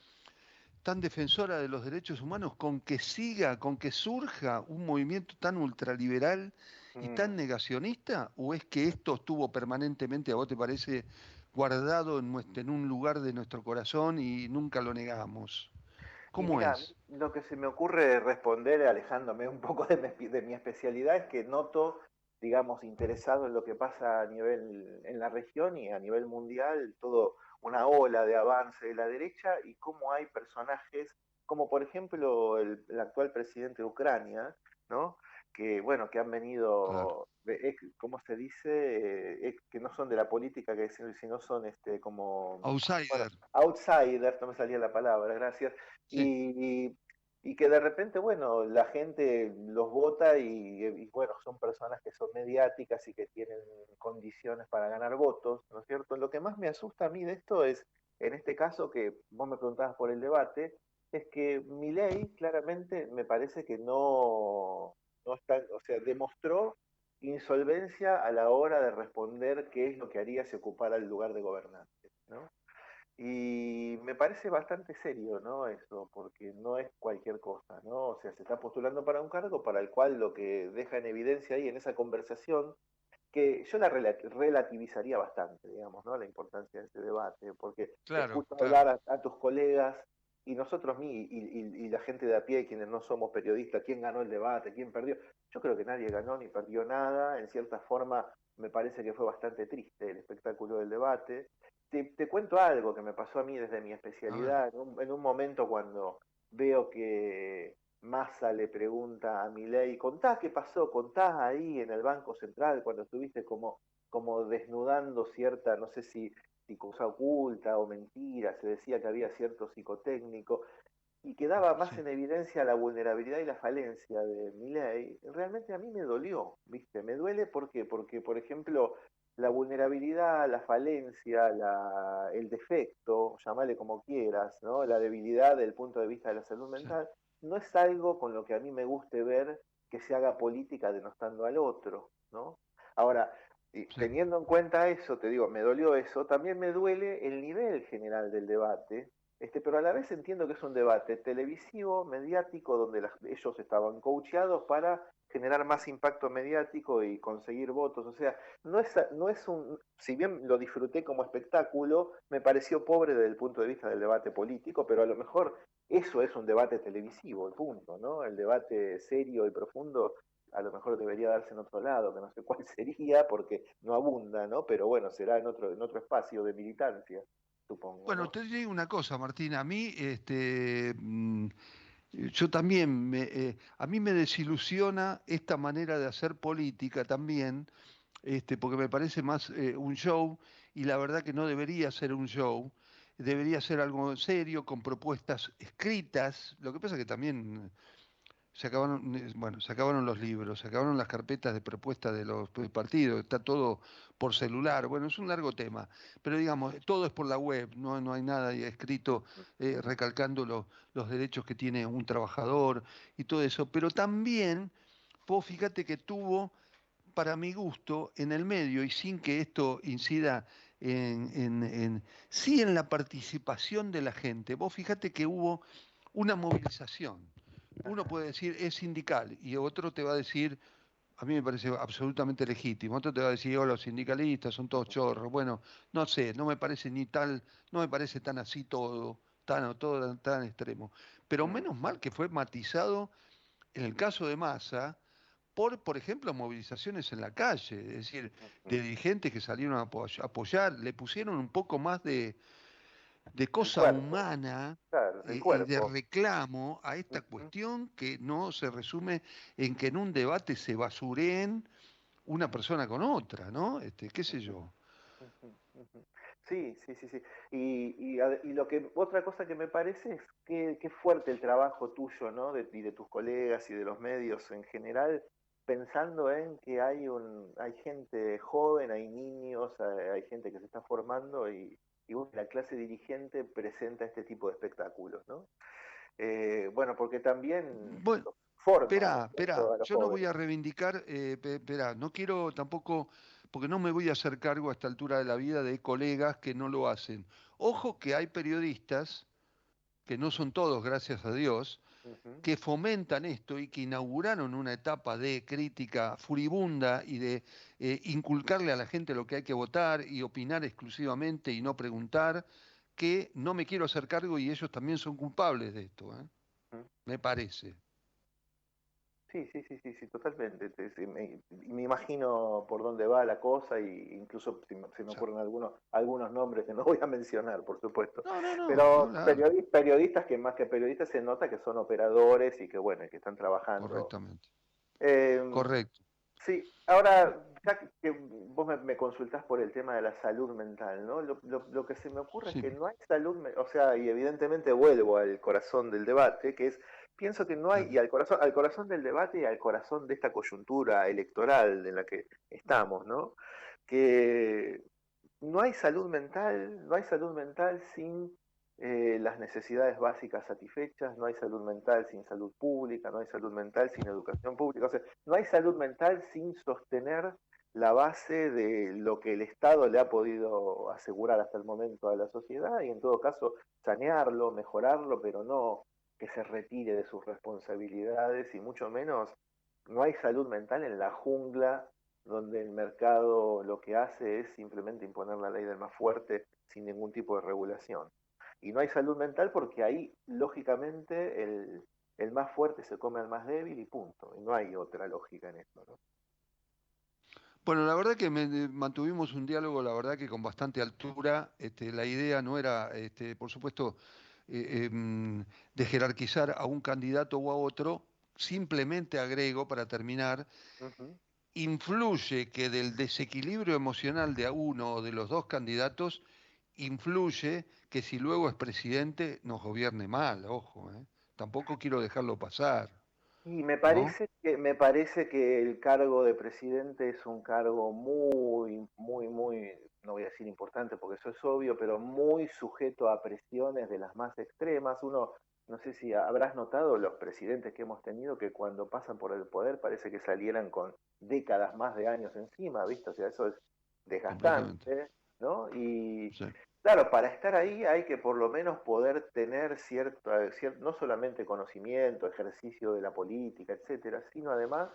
defensora de los derechos humanos con que siga, con que surja un movimiento tan ultraliberal y tan mm. negacionista? ¿O es que esto estuvo permanentemente, a vos te parece, guardado en un lugar de nuestro corazón y nunca lo negamos? Y ¿Cómo mira, es? lo que se me ocurre responder, alejándome un poco de mi especialidad, es que noto, digamos, interesado en lo que pasa a nivel, en la región y a nivel mundial, todo una ola de avance de la derecha y cómo hay personajes, como por ejemplo el actual presidente de Ucrania, ¿no? Que, bueno, que han Claro. venido, ¿cómo se dice? Que no son de la política, que sino son como, bueno, Outsider. outsiders, no me salía la palabra, gracias, Sí, y que de repente, bueno, la gente los vota bueno, son personas que son mediáticas y que tienen condiciones para ganar votos, ¿no es cierto? Lo que más me asusta a mí de esto es, en este caso que vos me preguntabas por el debate, es que Milei claramente me parece que no está, o sea, demostró insolvencia a la hora de responder qué es lo que haría si ocupara el lugar de gobernante, ¿no? Y me parece bastante serio, ¿no? Eso, porque no es cualquier cosa, ¿no? O sea, se está postulando para un cargo para el cual lo que deja en evidencia ahí en esa conversación, que yo la relativizaría bastante, digamos, ¿no? La importancia de ese debate, porque te claro, escucho claro. hablar a tus colegas y nosotros, y la gente de a pie, quienes no somos periodistas, quién ganó el debate, quién perdió. Yo creo que nadie ganó ni perdió nada, en cierta forma me parece que fue bastante triste el espectáculo del debate. Te cuento algo que me pasó a mí desde mi A ver. especialidad, en un momento cuando veo que Massa le pregunta a Milei, contá qué pasó, contá ahí en el Banco Central cuando estuviste como desnudando cierta, no sé si cosa oculta o mentira, se decía que había cierto psicotécnico, y quedaba más Sí, en evidencia la vulnerabilidad y la falencia de Milei. Realmente a mí me dolió, ¿viste? Me duele ¿por qué? Porque, por ejemplo, la vulnerabilidad, la falencia, el defecto, llamale como quieras, ¿no? La debilidad desde el punto de vista de la salud sí, mental, no es algo con lo que a mí me guste ver que se haga política denostando al otro, ¿no? Ahora, y sí. teniendo en cuenta eso, te digo, me dolió eso, también me duele el nivel general del debate, pero a la vez entiendo que es un debate televisivo, mediático, donde ellos estaban coacheados para generar más impacto mediático y conseguir votos. O sea, no es si bien lo disfruté como espectáculo, me pareció pobre desde el punto de vista del debate político, pero a lo mejor eso es un debate televisivo, el punto, ¿no? El debate serio y profundo a lo mejor debería darse en otro lado, que no sé cuál sería, porque no abunda, ¿no? Pero bueno, será en otro espacio de militancia, supongo, Bueno, ¿no? te digo una cosa, Martín, a mí, yo también, a mí me desilusiona esta manera de hacer política también, porque me parece más un show y la verdad que no debería ser un show, debería ser algo serio, con propuestas escritas. Lo que pasa que también se acabaron los libros, se acabaron las carpetas de propuestas de los partidos, está todo por celular. Bueno, es un largo tema, pero digamos, todo es por la web, no hay nada escrito recalcando los derechos que tiene un trabajador y todo eso. Pero también, vos fíjate que tuvo, para mi gusto, en el medio, y sin que esto incida sí en la participación de la gente, vos fíjate que hubo una movilización. Uno puede decir es sindical y otro te va a decir, a mí me parece absolutamente legítimo, otro te va a decir, oh, los sindicalistas son todos chorros. Bueno, no sé, no me parece ni tal, no me parece tan así todo tan extremo. Pero menos mal que fue matizado en el caso de Massa por ejemplo, movilizaciones en la calle, es decir, de dirigentes que salieron a apoyar, le pusieron un poco más de cosa humana Claro, el y de cuerpo. reclamo a esta cuestión que no se resume en que en un debate se basureen una persona con otra, ¿no? Qué sé yo. Sí, sí, sí, sí. Y lo que otra cosa que me parece es que fuerte el trabajo tuyo, ¿no? Y de tus colegas y de los medios en general, pensando en que hay gente joven, hay niños, hay gente que se está formando y bueno, la clase dirigente presenta este tipo de espectáculos, ¿no? Bueno, porque también Bueno, forma espera, a los yo no voy jóvenes. a reivindicar, espera, no quiero tampoco, porque no me voy a hacer cargo a esta altura de la vida de colegas que no lo hacen. Ojo que hay periodistas, que no son todos, gracias a Dios, que fomentan esto y que inauguraron una etapa de crítica furibunda y de inculcarle a la gente lo que hay que votar y opinar exclusivamente y no preguntar, que no me quiero hacer cargo y ellos también son culpables de esto, me parece. Sí, sí, sí, sí, sí, totalmente. Sí, me imagino por dónde va la cosa y incluso se me ocurren algunos nombres que no voy a mencionar, por supuesto. No, ni Pero hablar. periodistas que más que periodistas se nota que son operadores y que bueno, que están trabajando. Correctamente. Eh, Correcto. Sí, ahora, ya que vos me consultás por el tema de la salud mental, ¿no? Lo que se me ocurre es Sí. que no hay salud mental, o sea, y evidentemente vuelvo al corazón del debate, que es, pienso que no hay, y al corazón del debate y al corazón de esta coyuntura electoral en la que estamos, ¿no? Que no hay salud mental sin las necesidades básicas satisfechas, no hay salud mental sin salud pública, no hay salud mental sin educación pública, o sea, no hay salud mental sin sostener la base de lo que el Estado le ha podido asegurar hasta el momento a la sociedad y en todo caso sanearlo, mejorarlo, pero no que se retire de sus responsabilidades y mucho menos no hay salud mental en la jungla donde el mercado lo que hace es simplemente imponer la ley del más fuerte sin ningún tipo de regulación. Y no hay salud mental porque ahí, lógicamente, el más fuerte se come al más débil y punto. Y no hay otra lógica en esto, ¿no? Bueno, la verdad que mantuvimos un diálogo, la verdad que con bastante altura. La idea no era, por supuesto, de jerarquizar a un candidato o a otro. Simplemente agrego, para terminar, influye que del desequilibrio emocional de a uno o de los dos candidatos, influye que si luego es presidente nos gobierne mal, ojo, tampoco quiero dejarlo pasar, Y me ¿no? parece que el cargo de presidente es un cargo muy, muy, muy, no voy a decir importante porque eso es obvio, pero muy sujeto a presiones de las más extremas. Uno, no sé si habrás notado los presidentes que hemos tenido que cuando pasan por el poder parece que salieran con décadas más de años encima, ¿viste? O sea, eso es Completamente. desgastante, ¿no? Y Sí. claro, para estar ahí hay que por lo menos poder tener no solamente conocimiento, ejercicio de la política, etcétera, sino además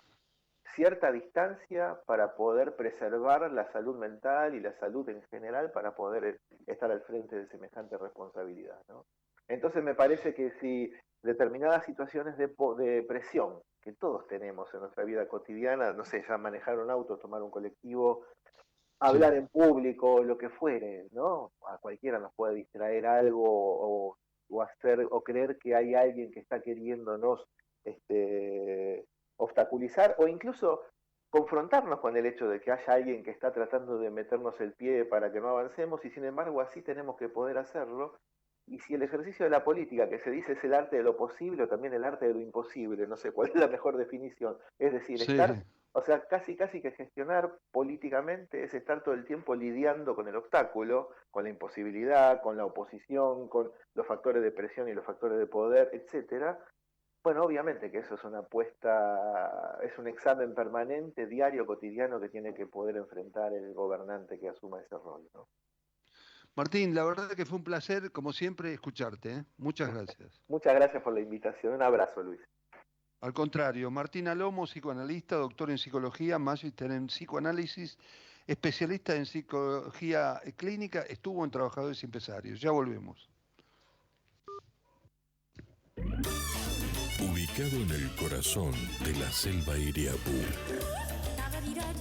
cierta distancia para poder preservar la salud mental y la salud en general para poder estar al frente de semejante responsabilidad, ¿no? Entonces me parece que si determinadas situaciones de presión que todos tenemos en nuestra vida cotidiana, no sé, ya manejar un auto, tomar un colectivo, Sí. hablar en público, lo que fuere, ¿no? A cualquiera nos puede distraer algo o hacer o creer que hay alguien que está queriéndonos obstaculizar o incluso confrontarnos con el hecho de que haya alguien que está tratando de meternos el pie para que no avancemos y sin embargo así tenemos que poder hacerlo. Y si el ejercicio de la política, que se dice es el arte de lo posible o también el arte de lo imposible, no sé cuál es la mejor definición, es decir, Sí. estar, o sea, casi que gestionar políticamente es estar todo el tiempo lidiando con el obstáculo, con la imposibilidad, con la oposición, con los factores de presión y los factores de poder, etcétera. Bueno, obviamente que eso es una apuesta, es un examen permanente, diario, cotidiano, que tiene que poder enfrentar el gobernante que asuma ese rol, ¿no? Martín, la verdad que fue un placer, como siempre, escucharte, ¿eh? Muchas gracias. Muchas gracias por la invitación. Un abrazo, Luis. Al contrario, Martín Alomo, psicoanalista, doctor en psicología, magíster en psicoanálisis, especialista en psicología clínica, estuvo en Trabajadores y Empresarios. Ya volvemos. Ubicado en el corazón de la selva Iriapú,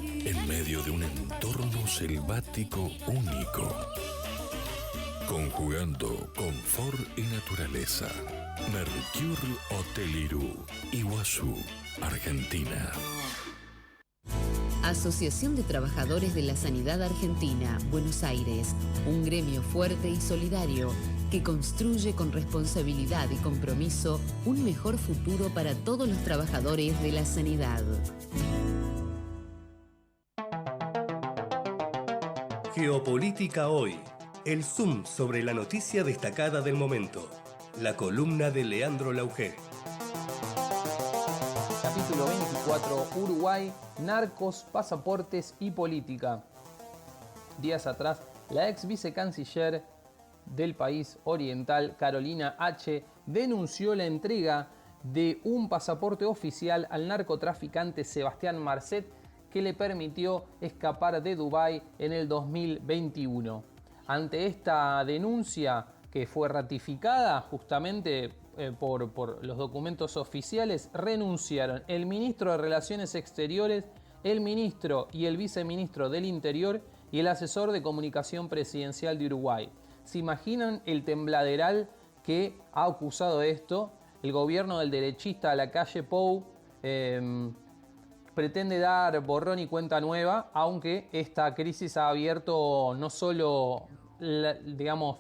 en medio de un entorno selvático único, conjugando confort y naturaleza. Mercure Hotel Irú, Iguazú, Argentina. Asociación de Trabajadores de la Sanidad Argentina, Buenos Aires, un gremio fuerte y solidario que construye con responsabilidad y compromiso un mejor futuro para todos los trabajadores de la sanidad. Geopolítica hoy. El zoom sobre la noticia destacada del momento. La columna de Leandro Laugé. Capítulo 24, Uruguay, narcos, pasaportes y política. Días atrás, la ex vicecanciller del país oriental, Carolina H., denunció la entrega de un pasaporte oficial al narcotraficante Sebastián Marcet, que le permitió escapar de Dubái en el 2021. Ante esta denuncia, que fue ratificada justamente por los documentos oficiales, renunciaron el ministro de Relaciones Exteriores, el ministro y el viceministro del Interior y el asesor de comunicación presidencial de Uruguay. ¿Se imaginan el tembladeral que ha acusado esto? El gobierno del derechista Lacalle Pou pretende dar borrón y cuenta nueva, aunque esta crisis ha abierto no solo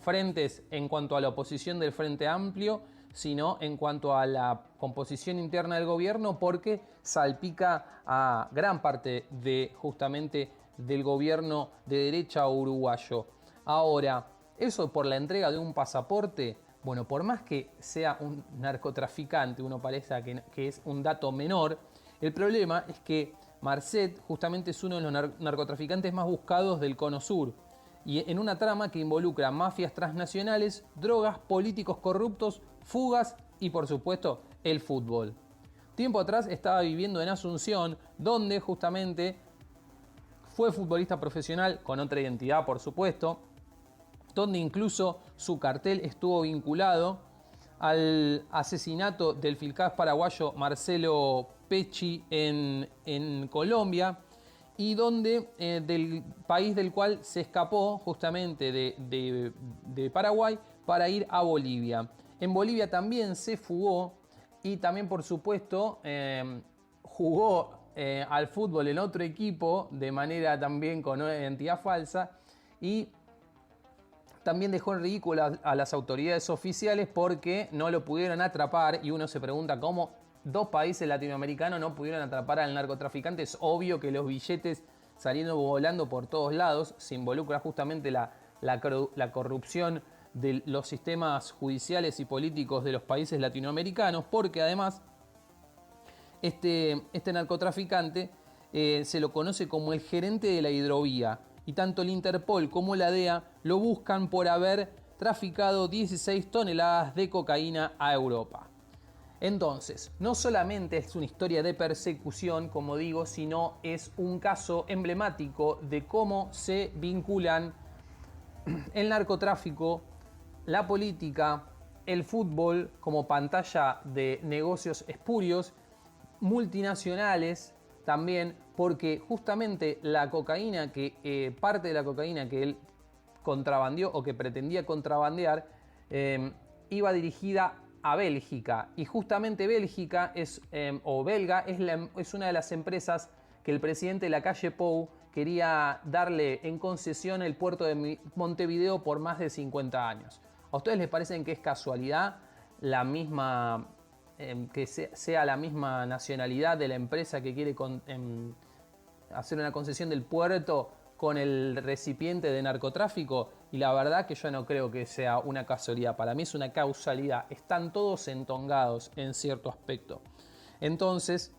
frentes en cuanto a la oposición del Frente Amplio, sino en cuanto a la composición interna del gobierno, porque salpica a gran parte justamente del gobierno de derecha uruguayo. Ahora, eso por la entrega de un pasaporte, bueno, por más que sea un narcotraficante, uno parece que es un dato menor, el problema es que Marcet justamente es uno de los narcotraficantes más buscados del Cono Sur, y en una trama que involucra mafias transnacionales, drogas, políticos corruptos, fugas y, por supuesto, el fútbol. Tiempo atrás estaba viviendo en Asunción, donde justamente fue futbolista profesional, con otra identidad, por supuesto, donde incluso su cartel estuvo vinculado al asesinato del fiscal paraguayo Marcelo Pecci en Colombia, y donde del país del cual se escapó justamente de Paraguay para ir a Bolivia. En Bolivia también se fugó y también, por supuesto, jugó al fútbol en otro equipo de manera también con una identidad falsa, y también dejó en ridículo a las autoridades oficiales porque no lo pudieron atrapar, y uno se pregunta cómo dos países latinoamericanos no pudieron atrapar al narcotraficante. Es obvio que los billetes saliendo volando por todos lados se involucra justamente la corrupción de los sistemas judiciales y políticos de los países latinoamericanos, porque además este narcotraficante se lo conoce como el gerente de la hidrovía, y tanto el Interpol como la DEA lo buscan por haber traficado 16 toneladas de cocaína a Europa. Entonces, no solamente es una historia de persecución, como digo, sino es un caso emblemático de cómo se vinculan el narcotráfico, la política, el fútbol como pantalla de negocios espurios, multinacionales también, porque justamente la cocaína, parte de la cocaína que él contrabandeó o que pretendía contrabandear, iba dirigida a Bélgica, y justamente Bélgica belga es una de las empresas que el presidente Lacalle Pou quería darle en concesión el puerto de Montevideo por más de 50 años. ¿A ustedes les parece que es casualidad la misma, que sea la misma nacionalidad de la empresa que quiere hacer una concesión del puerto con el recipiente de narcotráfico? Y la verdad que yo no creo que sea una casualidad. Para mí es una causalidad. Están todos entongados en cierto aspecto. Entonces,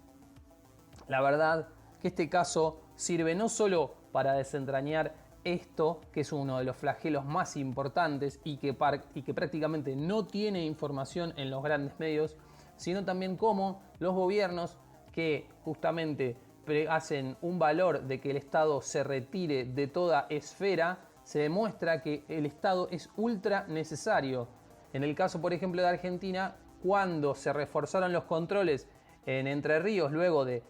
la verdad que este caso sirve no solo para desentrañar esto, que es uno de los flagelos más importantes y que prácticamente no tiene información en los grandes medios, sino también cómo los gobiernos que justamente hacen un valor de que el Estado se retire de toda esfera, se demuestra que el Estado es ultra necesario. En el caso, por ejemplo, de Argentina, cuando se reforzaron los controles en Entre Ríos, luego de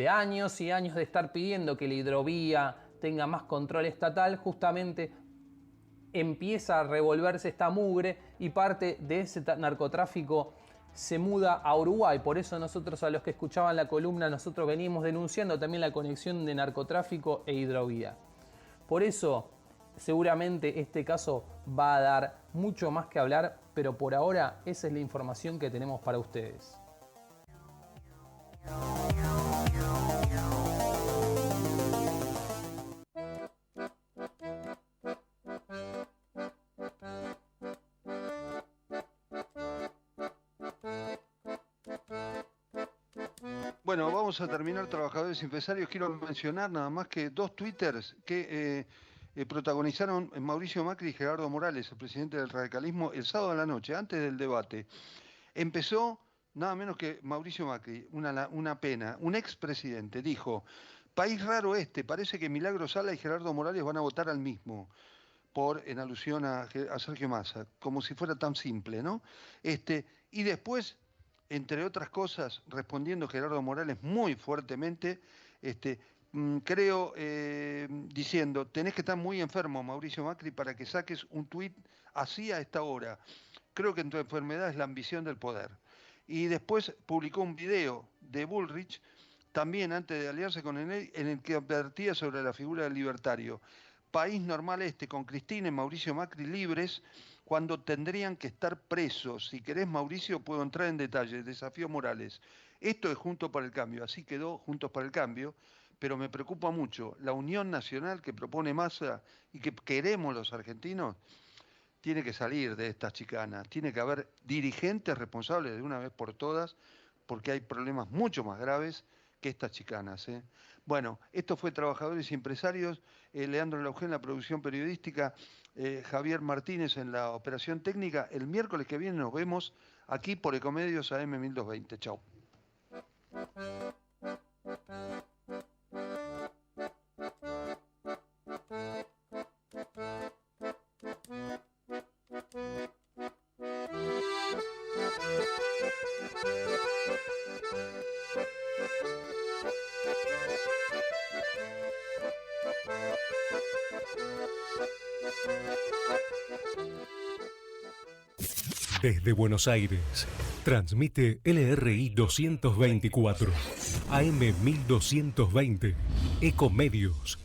años y años de estar pidiendo que la hidrovía tenga más control estatal, justamente empieza a revolverse esta mugre y parte de ese narcotráfico se muda a Uruguay. Por eso nosotros, a los que escuchaban la columna, nosotros venimos denunciando también la conexión de narcotráfico e hidrovía. Por eso, seguramente este caso va a dar mucho más que hablar, pero por ahora esa es la información que tenemos para ustedes. Bueno, vamos a terminar Trabajadores y Empresarios. Quiero mencionar nada más que dos twitters que protagonizaron Mauricio Macri y Gerardo Morales, el presidente del radicalismo, el sábado a la noche, antes del debate. Empezó nada menos que Mauricio Macri, una pena, un expresidente, dijo: país raro parece que Milagro Sala y Gerardo Morales van a votar al mismo, en alusión a Sergio Massa, como si fuera tan simple, ¿no? Y después, entre otras cosas, respondiendo Gerardo Morales muy fuertemente, diciendo: tenés que estar muy enfermo, Mauricio Macri, para que saques un tuit así a esta hora. Creo que tu enfermedad es la ambición del poder. Y después publicó un video de Bullrich, también antes de aliarse con él, en el que advertía sobre la figura del libertario. País normal con Cristina y Mauricio Macri libres cuando tendrían que estar presos. Si querés, Mauricio, puedo entrar en detalle. Desafío Morales. Esto es Juntos para el Cambio. Así quedó Juntos para el Cambio. Pero me preocupa mucho la unión nacional que propone Massa y que queremos los argentinos. Tiene que salir de estas chicanas. Tiene que haber dirigentes responsables de una vez por todas, porque hay problemas mucho más graves que estas chicanas. Bueno, esto fue Trabajadores y Empresarios. Leandro Laugé en la producción periodística, Javier Martínez en la operación técnica. El miércoles que viene nos vemos aquí por Ecomedios AM 1220. Chau. Desde Buenos Aires, transmite LRI 224, AM 1220, Ecomedios.